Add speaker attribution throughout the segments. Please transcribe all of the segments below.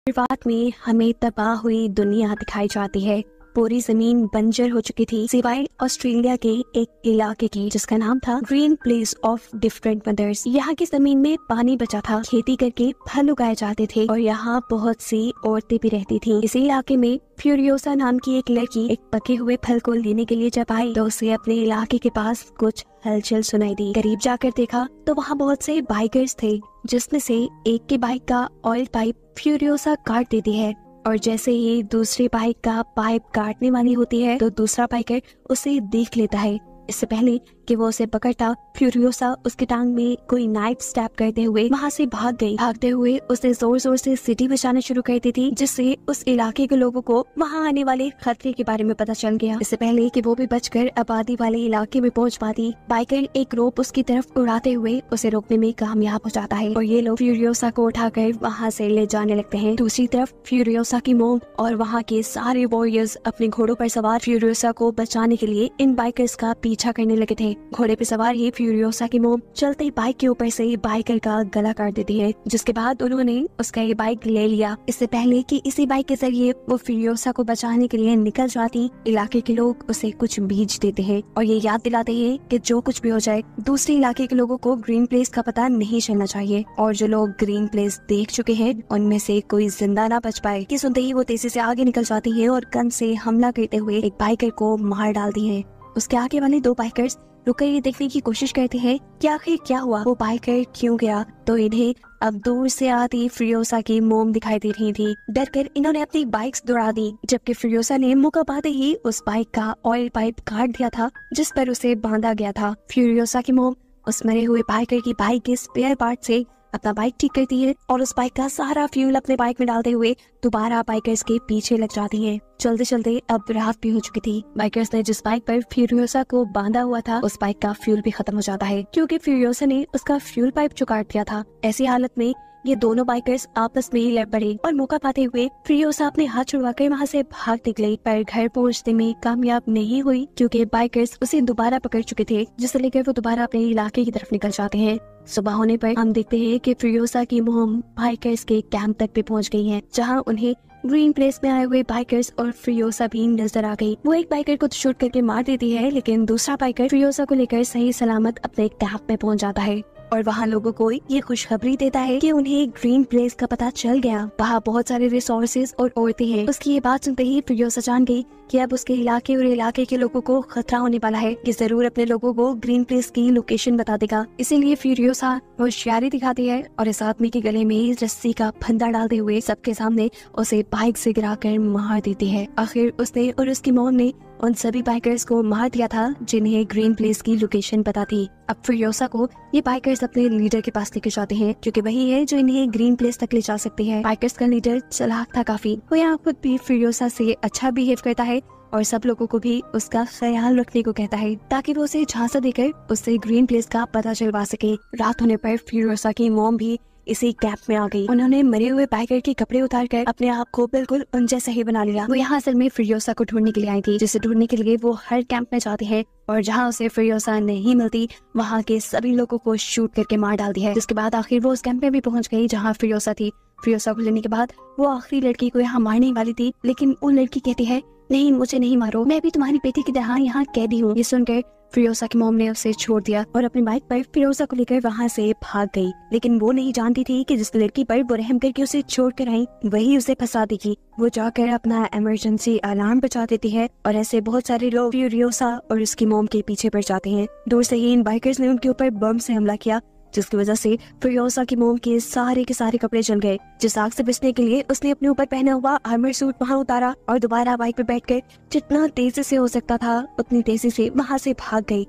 Speaker 1: शुरुआत में हमें तबाह हुई दुनिया दिखाई जाती है। पूरी जमीन बंजर हो चुकी थी सिवाय ऑस्ट्रेलिया के एक इलाके की जिसका नाम था green place of different mothers. यहाँ की जमीन में पानी बचा था, खेती करके फल उगाए जाते थे और यहाँ बहुत सी औरतें भी रहती थीं। इसी इलाके में फ्यूरियोसा नाम की एक लड़की एक पके हुए फल को लेने के लिए जब आई तो उसे अपने इलाके के पास कुछ हलचल सुनाई दी। करीब जाकर देखा तो वहाँ बहुत से बाइकर्स थे, जिसमें से एक के बाइक का ऑयल पाइप फ्यूरियोसा काट देती है और जैसे ही दूसरी बाइक का पाइप काटने वाली होती है तो दूसरा बाइकर उसे देख लेता है। इससे पहले कि वो उसे पकड़ता, फ्यूरियोसा उसके टांग में कोई नाइफ स्टैब करते हुए वहाँ से भाग गई। भागते हुए उसने जोर जोर से सीटी बजाना शुरू कर दी थी, जिससे उस इलाके के लोगों को वहाँ आने वाले खतरे के बारे में पता चल गया। इससे पहले कि वो भी बचकर आबादी वाले इलाके में पहुँच पाती, बाइकर एक रोप उसकी तरफ उड़ाते हुए उसे रोकने में कामयाब हो जाता है और ये लोग फ्यूरियोसा को उठाकर वहाँ से ले जाने लगते हैं। दूसरी तरफ फ्यूरियोसा की मोम और वहाँ के सारे वॉरियर्स अपने घोड़ों पर सवार फ्यूरियोसा को बचाने के लिए इन बाइकर्स का पीछा करने लगे थे। घोड़े पे सवार ही फ्यूरियोसा की मोम चलते बाइक के ऊपर से बाइकर का गला काट देती है, जिसके बाद उन्होंने उसका ये बाइक ले लिया। इससे पहले कि इसी बाइक के जरिए वो फ्यूरियोसा को बचाने के लिए निकल जाती, इलाके के लोग उसे कुछ बीज देते हैं और ये याद दिलाते हैं कि जो कुछ भी हो जाए दूसरे इलाके के लोगों को ग्रीन प्लेस का पता नहीं चलना चाहिए और जो लोग ग्रीन प्लेस देख चुके हैं उनमें से कोई जिंदा ना बच पाए। कि सुनते ही वो तेजी से आगे निकल जाती है और गन से हमला करते हुए एक बाइकर को मार डालती है। उसके आगे वाले दो बाइकर्स रुककर ये देखने की कोशिश करते हैं कि आखिर क्या हुआ, वो बाइकर क्यों गया। तो इन्हें अब दूर से आती फ्यूरियोसा की मोम दिखाई दे रही थी। डरकर इन्होंने अपनी बाइक्स दौड़ा दी, जबकि फ्यूरियोसा ने मौका पाते ही उस बाइक का ऑयल पाइप काट दिया था जिस पर उसे बांधा गया था। फ्यूरियोसा की मोम उस मरे हुए बाइकर की बाइक के स्पेयर पार्ट से अपना बाइक ठीक करती है और उस बाइक का सारा फ्यूल अपने बाइक में डालते हुए दोबारा बाइकर्स के पीछे लग जाती है। चलते चलते अब रात भी हो चुकी थी। बाइकर्स ने जिस बाइक पर फ्यूरियोसा को बांधा हुआ था उस बाइक का फ्यूल भी खत्म हो जाता है, क्योंकि फ्यूरियोसा ने उसका फ्यूल पाइप जो काट दिया था। ऐसी हालत में ये दोनों बाइकर्स आपस में ही लड़ पड़े और मौका पाते हुए फ्यूरियोसा अपने हाथ छुड़वाकर वहाँ से भाग निकली, पर घर पहुँचने में कामयाब नहीं हुई क्योंकि बाइकर्स उसे दोबारा पकड़ चुके थे, जिसे लेकर वो दोबारा अपने इलाके की तरफ निकल जाते हैं। सुबह होने पर हम देखते हैं कि फ्यूरियोसा की मोम बाइकर्स के कैंप तक भी पहुंच गई है, जहां उन्हें ग्रीन प्लेस में आए हुए बाइकर्स और फ्यूरियोसा भी नजर आ गई। वो एक बाइकर को शूट करके मार देती है, लेकिन दूसरा बाइकर फ्यूरियोसा को लेकर सही सलामत अपने कैंप में पहुंच जाता है और वहाँ लोगों को ये खुशखबरी देता है कि उन्हें ग्रीन प्लेस का पता चल गया। वहाँ बहुत सारे रिसोर्सेज और औरतें हैं। उसकी ये बात सुनते ही फ्यूरियोसा जान गई कि अब उसके इलाके और इलाके के लोगों को खतरा होने वाला है, कि जरूर अपने लोगों को ग्रीन प्लेस की लोकेशन बता देगा। इसीलिए फ्यूरियोसा होशियारी दिखाती है और इस आदमी के गले में रस्सी का फंदा डालते हुए सबके सामने उसे बाइक से गिराकर मार देती है। आखिर उसने और उसकी मॉम ने उन सभी बाइकर्स को मार दिया था जिन्हें ग्रीन प्लेस की लोकेशन पता थी। अब फ्यूरियोसा को ये बाइकर्स अपने लीडर के पास लेकर जाते हैं, क्योंकि वही है जो इन्हें ग्रीन प्लेस तक ले जा सकते हैं। बाइकर्स का लीडर चालाक था काफी, वो यहाँ खुद भी फ्यूरियोसा से अच्छा बिहेव करता है और सब लोगों को भी उसका ख्याल रखने को कहता है, ताकि वो उसे झांसा देकर उससे ग्रीन प्लेस का पता चलवा सके। रात होने पर फ्यूरियोसा की मॉम भी इसी कैंप में आ गई। उन्होंने मरे हुए बाइकर के कपड़े उतारकर अपने आप को बिल्कुल उन जैसा ही बना लिया। वो यहाँ असल में फ्यूरियोसा को ढूंढने के लिए आई थी, जिसे ढूंढने के लिए वो हर कैंप में जाती है और जहाँ उसे फ्यूरियोसा नहीं मिलती वहाँ के सभी लोगों को शूट करके मार डालती है। जिसके बाद आखिर वो उस कैंप में भी पहुँच गई जहाँ फ्यूरियोसा थी। फ्यूरियोसा को लेने के बाद वो आखिरी लड़की को यहाँ मारने वाली थी, लेकिन वो लड़की कहती है, नहीं मुझे नहीं मारो, मैं भी तुम्हारी बेटी की तरह यहाँ कैदी हूँ। ये सुनकर फ्यूरियोसा की मॉम ने उसे छोड़ दिया और अपनी बाइक पर फ्यूरियोसा को लेकर वहाँ से भाग गई, लेकिन वो नहीं जानती थी कि जिस लड़की पर वो रहम करके उसे छोड़ कर आई वही उसे फंसा देगी। वो जाकर अपना इमरजेंसी अलार्म बजा देती है और ऐसे बहुत सारे लोग फ्यूरियोसा और उसकी मॉम के पीछे पड़ जाते हैं। दूर से ही इन बाइकर्स ने उनके ऊपर बम से हमला किया, जिसकी वजह से फ्यूरियोसा की मोम के सारे कपड़े जल गए। जिस आग से बचने के लिए उसने अपने ऊपर पहना हुआ आर्मर सूट वहाँ उतारा और दोबारा बाइक पे बैठकर जितना तेजी से हो सकता था उतनी तेजी से वहाँ से भाग गई।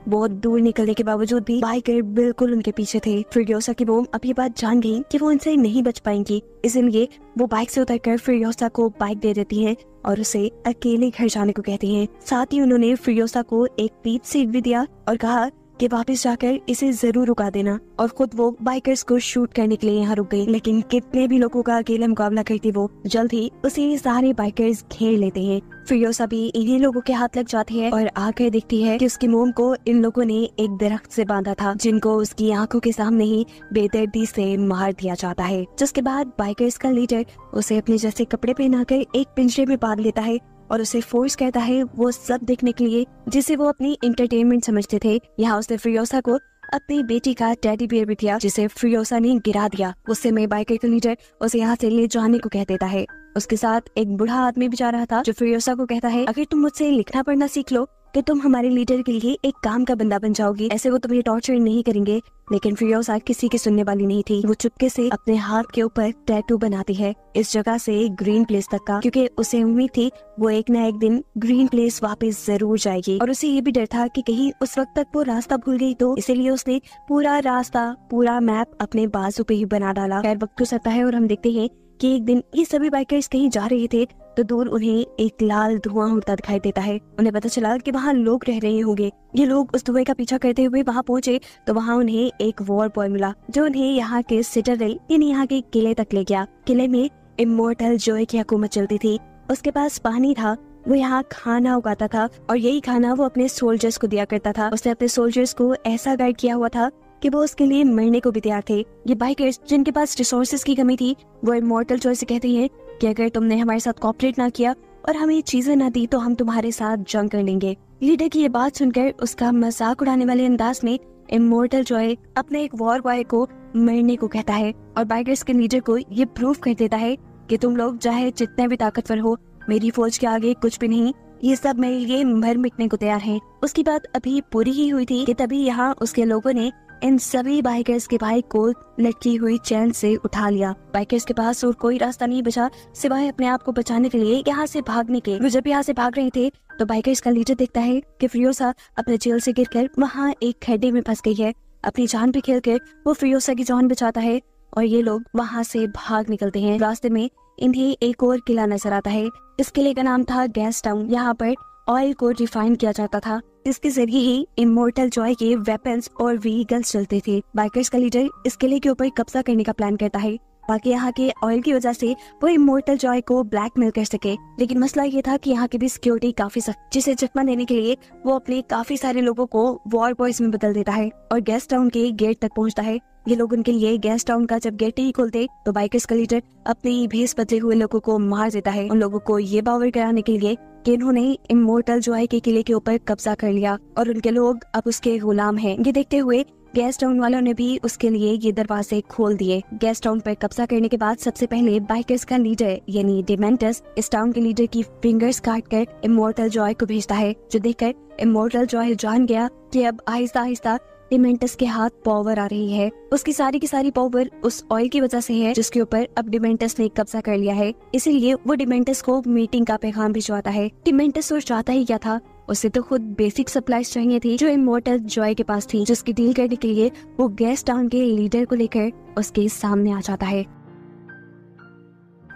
Speaker 1: बहुत दूर निकलने के बावजूद भी बाइकर बिल्कुल उनके पीछे थे। फ्यूरियोसा की मोम अब ये बात जान गई कि वो इनसे नहीं बच पाएंगी, इसलिए वो बाइक से उतरकर फ्यूरियोसा को बाइक दे देती हैं और उसे अकेले घर जाने को कहती हैं। साथ ही उन्होंने फ्यूरियोसा को एक पीठ सीट भी दिया और कहा कि वापस जाकर इसे जरूर रुका देना, और खुद वो बाइकर्स को शूट करने के लिए यहाँ रुक गई। लेकिन कितने भी लोगों का अकेले मुकाबला करती वो जल्द ही उसे सारे बाइकर्स घेर लेते हैं फिरोसा भी इन्हीं लोगों के हाथ लग जाती है और आकर देखती है कि उसकी मोम को इन लोगों ने एक दरख्त से बांधा था, जिनको उसकी आंखों के सामने ही बेदर्दी से मार दिया जाता है। जिसके बाद बाइकर्स का लीडर उसे अपने जैसे कपड़े पहनाकर एक पिंजरे में बांध लेता है और उसे फोर्स करता है वो सब देखने के लिए जिसे वो अपनी इंटरटेनमेंट समझते थे। यहाँ उसने फिरोसा को अपनी बेटी का टेडी बियर भी दिया, जिसे फिरोसा ने गिरा दिया। उससे में बाइकर का लीडर उसे यहाँ से ले जाने को कह देता है। उसके साथ एक बूढ़ा आदमी भी जा रहा था, जो फिरोसा को कहता है अगर तुम मुझसे लिखना पढ़ना सीख लो तो तुम हमारे लीडर के लिए एक काम का बंदा बन जाओगी, ऐसे वो तुम्हें टॉर्चर नहीं करेंगे। लेकिन फिरोसा किसी की सुनने वाली नहीं थी। वो चुपके से अपने हाथ के ऊपर टैटू बनाती है इस जगह से ग्रीन प्लेस तक का, क्योंकि उसे उम्मीद थी वो एक न एक दिन ग्रीन प्लेस वापस जरूर जाएगी। और उसे ये भी डर था कि कहीं उस वक्त तक वो रास्ता भूल गई तो, इसीलिए उसने पूरा रास्ता, पूरा मैप अपने बाजू पे ही बना डाला। खैर वक्त गुजरता है और हम देखते हैं कि एक दिन ये सभी बाइकर्स कहीं जा रहे थे तो दूर उन्हें एक लाल धुआं उड़ता दिखाई देता है। उन्हें पता चला कि वहाँ लोग रह रहे होंगे। ये लोग उस धुएं का पीछा करते हुए वहाँ पहुँचे तो वहाँ उन्हें एक वॉर बॉय मिला, जो उन्हें यहाँ के सिटाडेल यानी यहाँ के किले तक ले गया। किले में इमोर्टल जॉय की हुकूमत चलती थी। उसके पास पानी था, वो यहाँ खाना उगाता था और यही खाना वो अपने सोल्जर्स को दिया करता था। उसने अपने सोल्जर्स को ऐसा गाइड किया हुआ था कि वो उसके लिए मरने को भी तैयार थे। ये बाइकर्स जिनके पास रिसोर्सेज की कमी थी, वो इमोर्टल जॉय से कहते हैं कि अगर तुमने हमारे साथ कोऑपरेट ना किया और हमें चीजें ना दी तो हम तुम्हारे साथ जंग कर लेंगे। लीडर की ये बात सुनकर उसका मजाक उड़ाने वाले अंदाज में इमोर्टल जॉय अपने एक वॉर बॉय को मरने को कहता है और बाइकर्स के लीडर को ये प्रूव कर देता है कि तुम लोग चाहे जितने भी ताकतवर हो, मेरी फौज के आगे कुछ भी नहीं, ये सब मेरे लिए मर मिटने को तैयार है। उसकी बात अभी पूरी ही हुई थी कि तभी यहाँ उसके लोगों ने इन सभी बाइकर्स के भाई को लटकी हुई चैन से उठा लिया। बाइकर्स के पास और कोई रास्ता नहीं बचा सिवाय अपने आप को बचाने के लिए यहाँ से भागने के। वो जब यहाँ से भाग रहे थे तो बाइकर्स का लीडर देखता है कि फिरोसा अपने जेल से गिरकर वहाँ एक खड्डे में फंस गई है। अपनी जान पे खेलकर वो फिरोसा की जान बचाता है और ये लोग वहाँ से भाग निकलते हैं। रास्ते में इन्हें एक और किला नजर आता है। इस किले का नाम था गैस टाउन। यहाँ पर ऑयल को रिफाइन किया जाता था, इसके जरिए ही इमोर्टल जॉय के वेपन्स और व्हीकल्स चलते थे। बाइकर्स का लीडर इस किले के ऊपर कब्जा करने का प्लान करता है ताकि यहाँ के ऑयल की वजह से वो इमोर्टल जॉय को ब्लैकमेल कर सके। लेकिन मसला ये था कि यहाँ की भी सिक्योरिटी काफी सख्त, जिसे चकमा देने के लिए वो अपने काफी सारे लोगों को वॉर बॉयज में बदल देता है और गैस टाउन के गेट तक पहुँचता है। ये लोग उनके लिए गैस टाउन का जब गेट ही खोलते तो बाइकर्स का लीडर अपने भेस बदले हुए लोगों को मार देता है, उन लोगों को ये बावर कराने के लिए कि इन्होंने इमोर्टल जॉय के किले के ऊपर कब्जा कर लिया और उनके लोग अब उसके गुलाम हैं। ये देखते हुए गैस टाउन वालों ने भी उसके लिए ये दरवाजे खोल दिए। गैस टाउन पर कब्जा करने के बाद सबसे पहले बाइकर्स का लीडर यानी डिमेंटस इस टाउन के लीडर की फिंगर्स काट कर इमोर्टल जॉय को भेजता है, जो देखकर इमोर्टल जॉय जान गया कि अब आहिस्ता आहिस्ता डिमेंटस के हाथ पावर आ रही है। उसकी सारी की सारी पावर उस ऑयल की वजह से है जिसके ऊपर अब डिमेंटस ने कब्जा कर लिया है। इसीलिए वो डिमेंटस को मीटिंग का पैगाम भिजवाता है। डिमेंटस सोच चाहता ही क्या था, उसे तो खुद बेसिक सप्लाईज चाहिए थी जो इमोर्टल जॉय के पास थी, जिसकी डील करने के लिए वो गैस टाउन के लीडर को लेकर उसके सामने आ जाता है।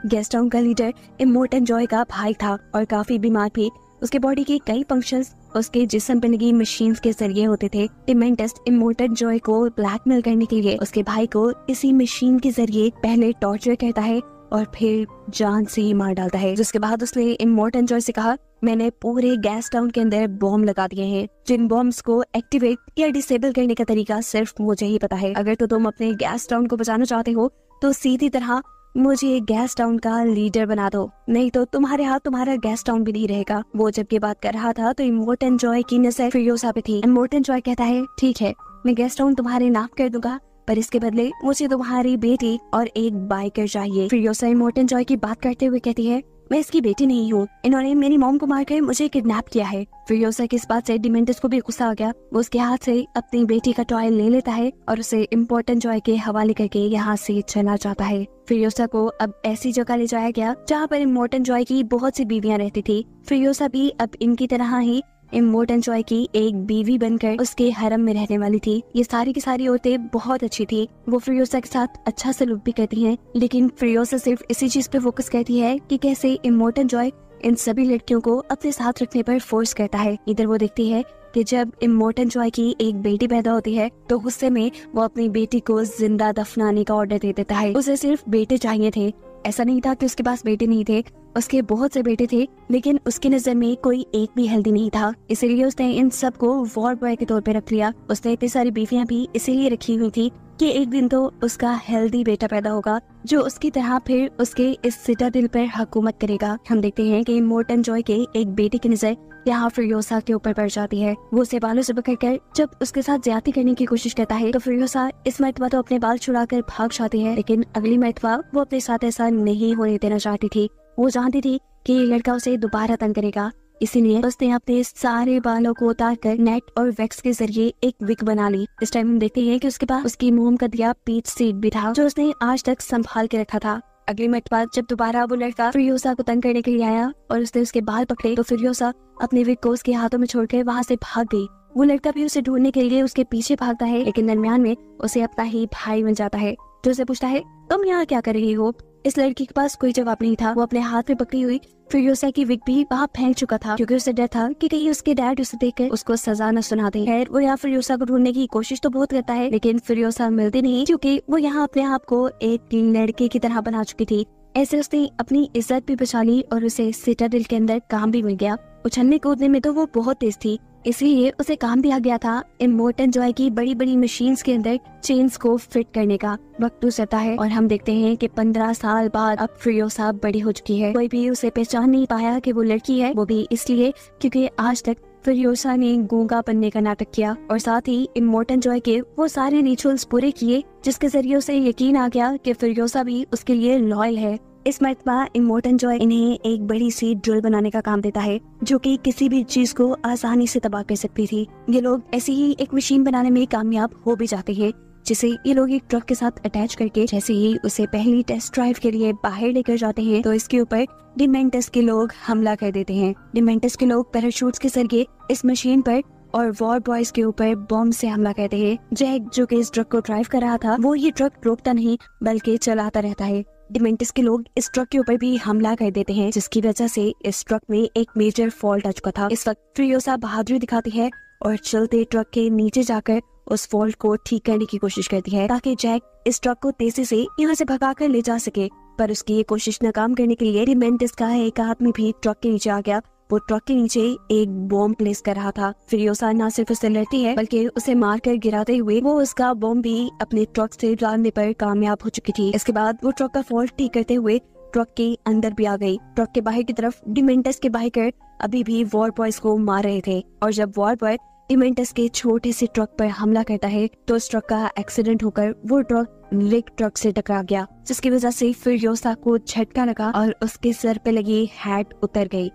Speaker 1: गैस टाउन का लीडर इमोर्टल जॉय का भाई था और काफी बीमार भी। उसके बॉडी के कई फंक्शंस उसके जिस्म पे लगी मशीन्स के जरिए होते थे। डिमेंटस इमोर्टल जॉय को ब्लैकमेल करने के लिए उसके भाई को इसी मशीन के जरिए पहले टॉर्चर करता है और फिर जान से ही मार डालता है। जिसके बाद उसने इमोर्टल जॉय से कहा, मैंने पूरे गैस टाउन के अंदर बॉम्ब लगा दिए हैं, जिन बॉम्ब्स को एक्टिवेट या डिसेबल करने का तरीका सिर्फ मुझे ही पता है। अगर तो तुम अपने गैस टाउन को बचाना चाहते हो तो सीधी तरह मुझे गैस टाउन का लीडर बना दो, नहीं तो तुम्हारे हाथ तुम्हारा गैस टाउन भी नहीं रहेगा। वो जब ये बात कर रहा था तो इमोर्टल जॉय की नजर फिरोसा पे थी। इमोर्टल जॉय कहता है, ठीक है मैं गैस टाउन तुम्हारे नाम कर दूंगा, पर इसके बदले मुझे तुम्हारी बेटी और एक बाइकर चाहिए। फिरोसा इमोर्टल जॉय की बात करते हुए कहती है, मैं इसकी बेटी नहीं हूँ, इन्होंने मेरी मॉम को मारकर मुझे किडनैप किया है। फिरोसा की इस बात से डिमेंटस को भी गुस्सा आ गया। वो उसके हाथ से अपनी बेटी का टॉय ले लेता है और उसे इम्पोर्टेंट जॉय के हवाले करके यहाँ से चला जाता है। फिरोसा को अब ऐसी जगह ले जाया गया जहाँ पर इमोर्टल जॉय की बहुत सी बीवियां रहती थी। फिरोसा भी अब इनकी तरह ही इमोर्टल जॉय की एक बीवी बनकर उसके हरम में रहने वाली थी। ये सारी की सारी औरतें बहुत अच्छी थी। वो फिरोसा के साथ अच्छा सलूक भी करती हैं, लेकिन फिरोसा सिर्फ इसी चीज पे फोकस करती है कि कैसे इमोर्टल जॉय इन सभी लड़कियों को अपने साथ रखने पर फोर्स करता है। इधर वो देखती है कि जब इमोर्टल जॉय की एक बेटी पैदा होती है तो गुस्से में वो अपनी बेटी को जिंदा दफनाने का ऑर्डर दे देता है। उसे सिर्फ बेटे चाहिए थे, ऐसा नहीं था कि उसके पास बेटे नहीं थे। उसके बहुत से बेटे थे, लेकिन उसकी नजर में कोई एक भी हेल्दी नहीं था, इसीलिए उसने इन सबको वॉर बॉय के तौर पे रख लिया। उसने इतनी सारी बीवियां भी इसीलिए रखी हुई थी कि एक दिन तो उसका हेल्दी बेटा पैदा होगा जो उसकी तरह फिर उसके इस सिटाडेल पर हुकूमत करेगा। हम देखते हैं कि इमोर्टल जॉय के एक बेटे की नजर यहाँ फ्यूरियोसा के ऊपर पड़ जाती है। वो उसे बालों से पकड़कर जब उसके साथ ज्यादती करने की कोशिश करता है तो फ्यूरियोसा इस मर्तबा तो अपने बाल छुड़ाकर भाग जाती है, लेकिन अगली मर्तबा वो अपने साथ ऐसा नहीं होने देना चाहती थी। वो जानती थी कि ये लड़का उसे दोबारा तंग करेगा, इसीलिए उसने अपने सारे बालों को उतारकर नेट और वैक्स के जरिए एक विग बना ली। इस टाइम हम देखते हैं कि उसके पास उसकी मोम का दिया पीच सीड भी था जो उसने आज तक संभाल के रखा था। अगली मर्तबा जब दोबारा वो लड़का फ्यूरियोसा को तंग करने के लिए आया और उसने उसके बाल पकड़े तो फ्यूरियोसा अपने विग को उसके हाथों में छोड़कर वहाँ से भाग गई। वो लड़का भी उसे ढूंढने के लिए उसके पीछे भागता है, लेकिन दरमियान में उसे अपना ही भाई मिल जाता है जो उसे पूछता है, तुम यहाँ क्या कर रही हो? इस लड़की के पास कोई जवाब नहीं था। वो अपने हाथ में पकड़ी हुई फ्यूरियोसा की विग भी वहाँ फेंक चुका था, क्योंकि उसे डर था कि कहीं उसके डैड उसे देखकर उसको सजा न सुना दे। खैर वो यहाँ फ्यूरियोसा को ढूंढने की कोशिश तो बहुत करता है, लेकिन फ्यूरियोसा मिलती नहीं, क्योंकि वो यहाँ अपने आप को एक लड़के की तरह बना चुकी थी। ऐसे उसने अपनी इज्जत भी बचा ली और उसे सिटाडेल के अंदर काम भी मिल गया। उछलने कूदने में तो वो बहुत तेज थी, इसलिए उसे काम दिया गया था इमोर्टल जॉय की बड़ी बड़ी मशीन्स के अंदर चेन्स को फिट करने का। वक्त गुजरता है और हम देखते हैं कि 15 साल बाद अब फ्यूरियोसा बड़ी हो चुकी है। कोई भी उसे पहचान नहीं पाया कि वो लड़की है, वो भी इसलिए क्योंकि आज तक फ्यूरियोसा ने गूंगा बनने का नाटक किया और साथ ही इमोर्टल जॉय के वो सारे रिचुअल्स पूरे किए जिसके जरिए उसे यकीन आ गया कि फ्यूरियोसा भी उसके लिए लॉयल है। इस मर्तबा इमोर्टल जॉय इन्हें एक बड़ी सी ड्रिल बनाने का काम देता है जो कि किसी भी चीज को आसानी से तबाह कर सकती थी। ये लोग ऐसी ही एक मशीन बनाने में कामयाब हो भी जाते हैं, जिसे ये लोग एक ट्रक के साथ अटैच करके जैसे ही उसे पहली टेस्ट ड्राइव के लिए बाहर लेकर जाते हैं तो इसके ऊपर डिमेंटस के लोग हमला कर देते हैं। डिमेंटस के लोग पैराशूट्स के जरिए इस मशीन पर और वॉर बॉयज के ऊपर बॉम्ब से हमला करते हैं। जैक जो कि इस ट्रक को ड्राइव कर रहा था वो ये ट्रक रोकता नहीं बल्कि चलाता रहता है। डिमेंटस के लोग इस ट्रक के ऊपर भी हमला कर देते हैं, जिसकी वजह से इस ट्रक में एक मेजर फॉल्ट आ चुका था। इस वक्त फ्यूरियोसा बहादुरी दिखाती है और चलते ट्रक के नीचे जाकर उस फॉल्ट को ठीक करने की कोशिश करती है ताकि जैक इस ट्रक को तेजी से यहाँ से भगा कर ले जा सके। पर उसकी ये कोशिश नाकाम करने के लिए डिमेंटस का एक आदमी भी ट्रक के नीचे आ गया। वो ट्रक के नीचे एक बॉम्ब प्लेस कर रहा था। फ्यूरियोसा न सिर्फ उसे लड़ती है बल्कि उसे मारकर गिराते हुए वो उसका बॉम्ब भी अपने ट्रक से डालने पर कामयाब हो चुकी थी। इसके बाद वो ट्रक का फॉल्ट ठीक करते हुए ट्रक के अंदर भी आ गई। ट्रक के बाहर की तरफ डिमेंटस के बाइकर अभी भी वॉर बॉयज को मार रहे थे और जब वॉर बॉय डिमेंटस के छोटे से ट्रक पर हमला करता है तो उस ट्रक का एक्सीडेंट होकर वो ट्रक रिग ट्रक से टकरा गया, जिसकी वजह से फ्यूरियोसा को झटका लगा और उसके सर पे लगी हैट उतर गई।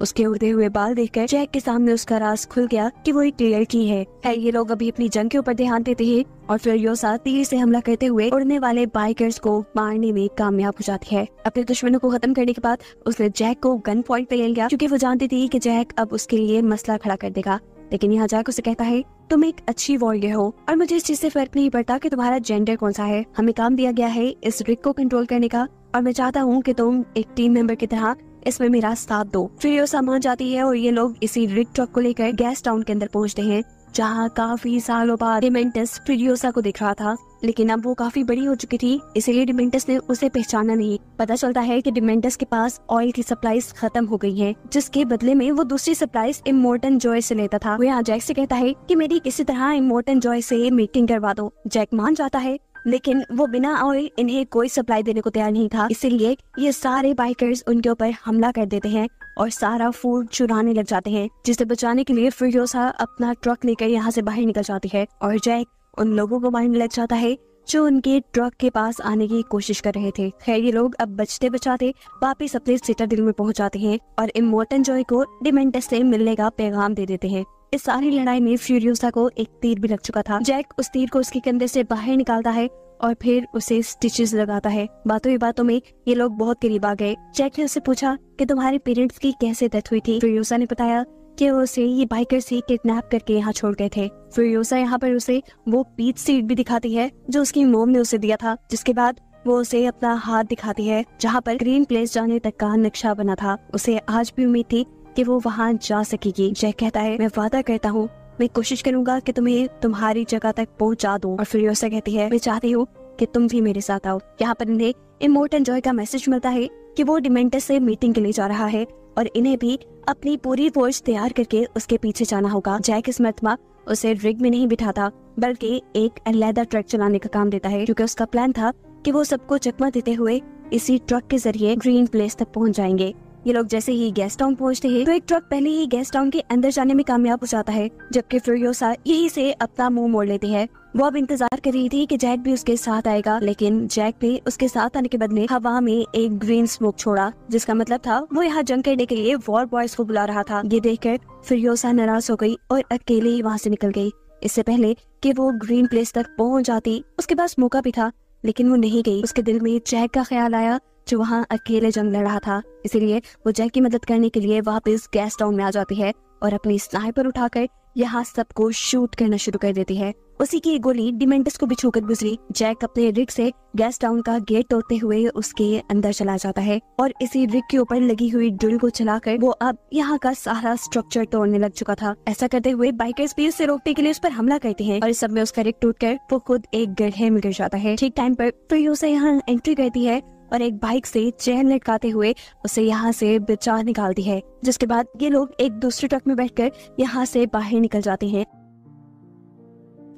Speaker 1: उसके उड़ते हुए बाल देखकर जैक के सामने उसका राज खुल गया कि वो एक लड़की है। ये लोग अभी अपनी जंग के ऊपर ध्यान देते हैं और फ्यूरियोसा तीर से हमला करते हुए उड़ने वाले बाइकर्स को मारने में कामयाब हो जाती है। अपने दुश्मनों को खत्म करने के बाद उसने जैक को गन पॉइंट पे ले लिया क्योंकि वो जानती थी कि जैक अब उसके लिए मसला खड़ा कर देगा। लेकिन यहाँ जैक उसे कहता है, तुम एक अच्छी वॉरियर हो और मुझे इस चीज से फर्क नहीं पड़ता कि तुम्हारा जेंडर कौन सा है। हमें काम दिया गया है इस रिग को कंट्रोल करने का और मैं चाहता हूँ कि तुम एक टीम मेंबर की तरह इसमें मेरा साथ दो। फ्यूरियोसा मान जाती है और ये लोग इसी रिग ट्रक को लेकर गैस टाउन के अंदर पहुँचते हैं, जहाँ काफी सालों बाद डिमेंटस फ्यूरियोसा को देख रहा था, लेकिन अब वो काफी बड़ी हो चुकी थी इसलिए डिमेंटस ने उसे पहचाना नहीं। पता चलता है कि डिमेंटस के पास ऑयल की सप्लाईज खत्म हो गई हैं, जिसके बदले में वो दूसरी सप्लाईज इमोर्टल जॉय से लेता था। वो यहाँ जैक से कहता है कि मेरी किसी तरह इमोर्टल जॉय से मीटिंग करवा दो। जैक मान जाता है, लेकिन वो बिना ऑयल इन्हें कोई सप्लाई देने को तैयार नहीं था, इसीलिए ये सारे बाइकर्स उनके ऊपर हमला कर देते हैं और सारा फूड चुराने लग जाते हैं, जिसे बचाने के लिए फ्यूरियोसा अपना ट्रक लेकर यहाँ से बाहर निकल जाती है और जैक उन लोगों को मारने लग जाता है जो उनके ट्रक के पास आने की कोशिश कर रहे थे। खैर ये लोग अब बचते बचाते वापिस अपने सिटाडेल में पहुंच जाते हैं और इमोर्टल जॉय को डिमेंटस से मिलने का पैगाम दे देते हैं। इस सारी लड़ाई में फ्यूरियोसा को एक तीर भी लग चुका था। जैक उस तीर को उसके कंधे से बाहर निकालता है और फिर उसे स्टिचेस लगाता है। बातों ही बातों में ये लोग बहुत करीब आ गए। जैक ने उससे पूछा कि तुम्हारे पेरेंट्स की कैसे डेथ हुई थी। फ्यूरियोसा ने बताया कि उसे ये बाइकर्स ही किडनैप करके यहाँ छोड़ गए थे। फ्यूरियोसा यहाँ पर उसे वो पीच सीड भी दिखाती है जो उसकी मोम ने उसे दिया था, जिसके बाद वो उसे अपना हाथ दिखाती है जहाँ पर ग्रीन प्लेस जाने तक का नक्शा बना था। उसे आज भी उम्मीद थी कि वो वहाँ जा सकेगी। जैक कहता है, मैं वादा करता हूँ मैं कोशिश करूंगा कि तुम्हें तुम्हारी जगह तक पहुँचा दूं। और फ्यूरियोसा कहती है, मैं चाहती हूँ कि तुम भी मेरे साथ आओ। यहाँ पर इन्हें इमोर्टन जॉय का मैसेज मिलता है कि वो डिमेंटस से मीटिंग के लिए जा रहा है और इन्हें भी अपनी पूरी फोर्स तैयार करके उसके पीछे जाना होगा। जैक इस मर्तबा उसे रिग में नहीं बिठाता बल्कि एक अलग ट्रक चलाने का काम देता है, क्योंकि उसका प्लान था कि वो सबको चकमा देते हुए इसी ट्रक के जरिए ग्रीन प्लेस तक पहुंच जाएंगे। ये लोग जैसे ही गेस्ट टाउन पहुंचते हैं तो एक ट्रक पहले ही गेस्ट टाउन के अंदर जाने में कामयाब हो जाता है, जबकि फ्यूरियोसा यही से अपना मुंह मोड़ लेती है। वो अब इंतजार कर रही थी कि जैक भी उसके साथ आएगा, लेकिन जैक भी उसके साथ आने के बदले हवा में एक ग्रीन स्मोक छोड़ा, जिसका मतलब था वो यहाँ जंग करने के लिए वॉर बॉयज को बुला रहा था। ये देखकर फ्यूरियोसा नाराज हो गई और अकेले ही वहाँ से निकल गई। इससे पहले कि वो ग्रीन प्लेस तक पहुंच जाती उसके पास मौका भी था, लेकिन वो नहीं गई। उसके दिल में जैक का ख्याल आया जो वहाँ अकेले जंग लड़ रहा था, इसीलिए वो जैक की मदद करने के लिए वापस गेस्ट टाउन में आ जाती है और अपनी स्नाइपर उठाकर यहाँ सबको शूट करना शुरू कर देती है। उसी की गोली डिमेंटस को भी छूकर गुजरी। जैक अपने रिग से गेस्ट टाउन का गेट तोड़ते हुए उसके अंदर चला जाता है और इसी रिग के ऊपर लगी हुई ड्रिल को चलाकर वो अब यहाँ का सारा स्ट्रक्चर तोड़ने लग चुका था। ऐसा करते हुए बाइकर्स भी उसे रोकने के लिए उस पर हमला करते हैं और इस सब में उसका रिग टूटकर वो खुद एक गड्ढे में गिर जाता है। ठीक टाइम पर फ्यूरियोसा यहाँ एंट्री करती है और एक बाइक से चेन लटकाते हुए उसे यहाँ से बचा निकालती है, जिसके बाद ये लोग एक दूसरे ट्रक में बैठकर यहाँ से बाहर निकल जाते हैं।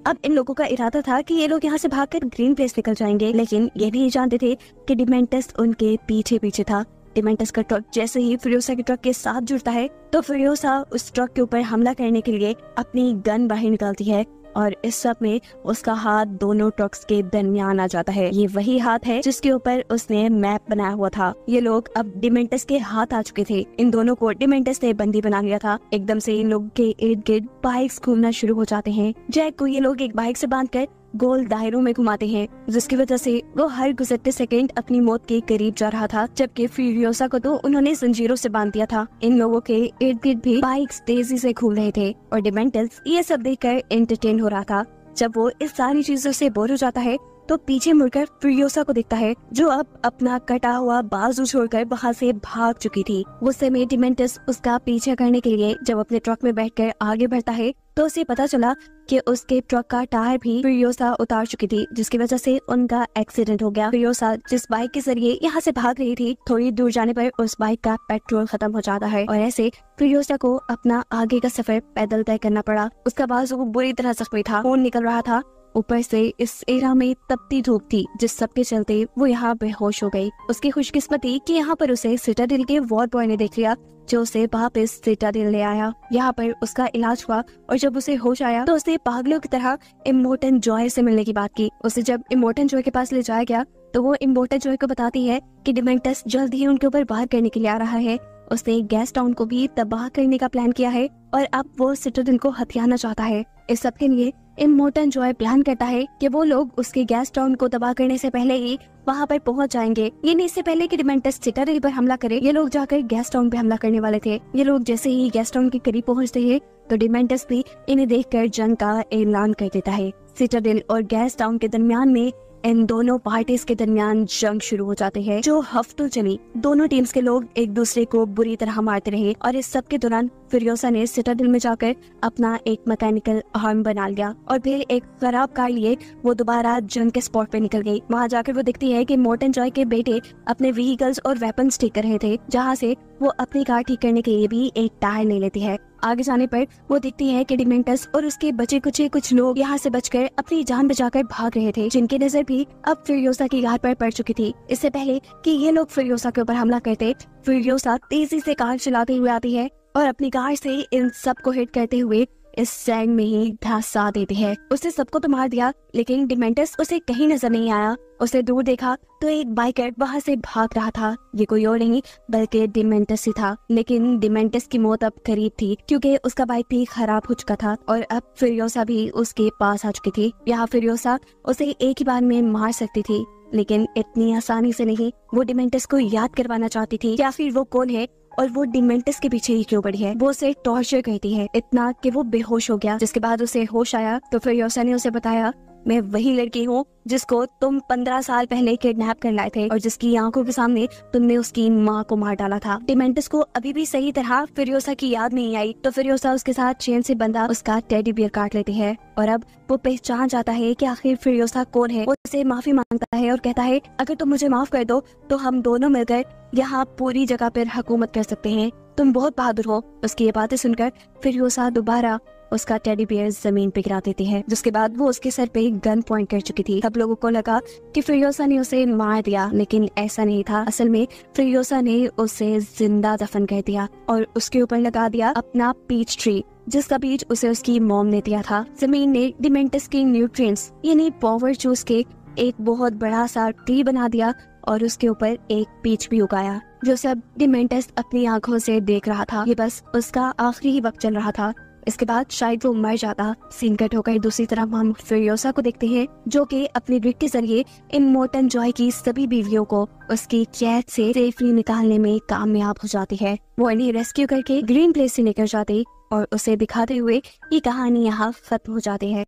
Speaker 1: अब इन लोगों का इरादा था कि ये लोग यहाँ से भागकर ग्रीन प्लेस निकल जाएंगे, लेकिन ये नहीं जानते थे कि डिमेंटस उनके पीछे पीछे था। डिमेंटस का ट्रक जैसे ही फ्यूरियोसा के ट्रक के साथ जुड़ता है तो फ्यूरियोसा उस ट्रक के ऊपर हमला करने के लिए अपनी गन बाहर निकालती है और इस सब में उसका हाथ दोनों ट्रक्स के दरमियान आ जाता है। ये वही हाथ है जिसके ऊपर उसने मैप बनाया हुआ था। ये लोग अब डिमेंटस के हाथ आ चुके थे। इन दोनों को डिमेंटस ने बंदी बना लिया था। एकदम से इन लोगों के इर्द गिर्द बाइक्स घूमना शुरू हो जाते हैं। जैक को ये लोग एक बाइक से बांधकर गोल दायरों में घुमाते हैं, जिसकी वजह से वो हर गुजरते सेकंड अपनी मौत के करीब जा रहा था, जबकि फ्यूरियोसा को तो उन्होंने जंजीरों से बांध दिया था। इन लोगों के इर्द गिर्द भी बाइक्स तेजी से घूम रहे थे और डिमेंटस ये सब देखकर एंटरटेन हो रहा था। जब वो इस सारी चीजों से बोर हो जाता है तो पीछे मुड़कर फ्यूरियोसा को देखता है, जो अब अपना कटा हुआ बाजू छोड़कर वहाँ से भाग चुकी थी। गुस्से में डिमेंटस उसका पीछा करने के लिए जब अपने ट्रक में बैठकर आगे बढ़ता है तो उसे पता चला कि उसके ट्रक का टायर भी फ्यूरियोसा उतार चुकी थी, जिसकी वजह से उनका एक्सीडेंट हो गया। फ्यूरियोसा जिस बाइक के जरिए यहाँ से भाग रही थी, थोड़ी दूर जाने पर उस बाइक का पेट्रोल खत्म हो जाता है और ऐसे फ्यूरियोसा को अपना आगे का सफर पैदल तय करना पड़ा। उसका बाजू बुरी तरह जख्मी था, खून निकल रहा था। ऊपर से इस एरा में तपती धूप थी, जिस सब के चलते वो यहाँ बेहोश हो गई। उसकी खुशकिस्मती कि यहाँ पर उसे सिटाडेल के वॉर बॉय ने देख लिया, जो उसे वापस सिटाडेल ले आया। यहाँ पर उसका इलाज हुआ और जब उसे होश आया तो उसने पागलों की तरह इमोर्टन जॉय से मिलने की बात की। उसे जब इमोर्टन जॉय के पास ले जाया गया तो वो इमोर्टन जॉय को बताती है कि डिमेंटस जल्द ही उनके ऊपर वार करने के लिए आ रहा है। उसने गेस्ट टाउन को भी तबाह करने का प्लान किया है और अब वो सिटाडेल को हथियाना चाहता है। इस सब के लिए इमोर्टन जॉय प्लान करता है कि वो लोग उसके गेस्ट टाउन को तबाह करने से पहले ही वहाँ पर पहुँच जाएंगे। ये नहीं, इससे पहले कि डिमेंटस सिटाडेल पर हमला करे, ये लोग जाकर गेस्ट टाउन पे हमला करने वाले थे। ये लोग जैसे ही गेस्ट टाउन के करीब पहुँचते हैं तो डिमेंटस भी इन्हें देखकर जंग का ऐलान कर देता है। सिटाडेल और गेस्ट टाउन के दरमियान में इन दोनों पार्टीज के दरमियान जंग शुरू हो जाते हैं, जो हफ्तों चली। दोनों टीम्स के लोग एक दूसरे को बुरी तरह मारते रहे और इस सब के दौरान फ्यूरियोसा ने सिटाडेल में जाकर अपना एक मैकेनिकल आर्म बना लिया और फिर एक खराब कार लिए वो दोबारा जंग के स्पॉट पे निकल गई। वहाँ जाकर वो देखती है कि इमोर्टन जॉय के बेटे अपने व्हीकल्स और वेपन्स ठीक कर रहे थे, जहाँ से वो अपनी कार ठीक करने के लिए भी एक टायर ले लेती है। आगे जाने पर वो देखती है कि डिमेंटस और उसके बचे कुछ लोग यहाँ से बचकर अपनी जान बचाकर भाग रहे थे, जिनकी नजर भी अब फ्यूरियोसा की कार पर पड़ चुकी थी। इससे पहले कि ये लोग फ्यूरियोसा के ऊपर हमला करते, फ्यूरियोसा तेजी से कार चलाते हुए आती है और अपनी कार से इन सबको हिट करते हुए इस सैंग में ही धंसा देती है। उसने सबको तो मार दिया, लेकिन डिमेंटस उसे कहीं नजर नहीं आया। उसे दूर देखा तो एक बाइकर वहाँ से भाग रहा था। ये कोई और नहीं बल्कि डिमेंटस ही था, लेकिन डिमेंटस की मौत अब करीब थी क्योंकि उसका बाइक भी खराब हो चुका था और अब फ्यूरियोसा भी उसके पास आ चुकी थी। यहाँ फ्यूरियोसा उसे एक ही बार में मार सकती थी, लेकिन इतनी आसानी से नहीं। वो डिमेंटस को याद करवाना चाहती थी या फिर वो कौन है और वो डिमेंटस के पीछे ही क्यों पड़ी है। वो उसे टॉर्चर करती है इतना कि वो बेहोश हो गया, जिसके बाद उसे होश आया तो फ्यूरियोसा ने उसे बताया मैं वही लड़की हूँ जिसको तुम 15 साल पहले किडनैप कर लाए थे और जिसकी आंखों के सामने तुमने उसकी माँ को मार डाला था। डिमेंटस को अभी भी सही तरह फिरियोसा की याद नहीं आई, तो फिरियोसा उसके साथ चेन से बंधा उसका टेडी बियर काट लेती है और अब वो पहचान जाता है कि आखिर फिरियोसा कौन है। वो उससे माफी मांगता है और कहता है अगर तुम मुझे माफ कर दो तो हम दोनों मिलकर यहाँ पूरी जगह पर हुकूमत कर सकते हैं, तुम बहुत बहादुर हो। उसकी ये बातें सुनकर फिरियोसा दोबारा उसका टेडी बियर जमीन पे गिरा देती है, जिसके बाद वो उसके सर पे गन पॉइंट कर चुकी थी। सब लोगों को लगा कि फिरियोसा ने उसे मार दिया, लेकिन ऐसा नहीं था। असल में फिरियोसा ने उसे जिंदा दफन कर दिया और उसके ऊपर लगा दिया अपना पीच ट्री, जिसका बीज उसे उसकी मॉम ने दिया था। जमीन ने डिमेंटस के न्यूट्रिएंट्स यानी पावर चूस के एक बहुत बड़ा सा ट्री बना दिया और उसके ऊपर एक पीच भी उगाया, जो सब डिमेंटस अपनी आंखों से देख रहा था। ये बस उसका आखिरी ही वक्त चल रहा था, इसके बाद शायद वो मर जाता। सीन कट होकर दूसरी तरफ हम फिरियोसा को देखते हैं, जो कि अपने ग्रिड के जरिए इमोर्टल जॉय की सभी बीवियों को उसकी कैद से सेफली निकालने में कामयाब हो जाती है। वो इन्हें रेस्क्यू करके ग्रीन प्लेस से लेकर जाती और उसे दिखाते हुए ये कहानी यहाँ खत्म हो जाती है।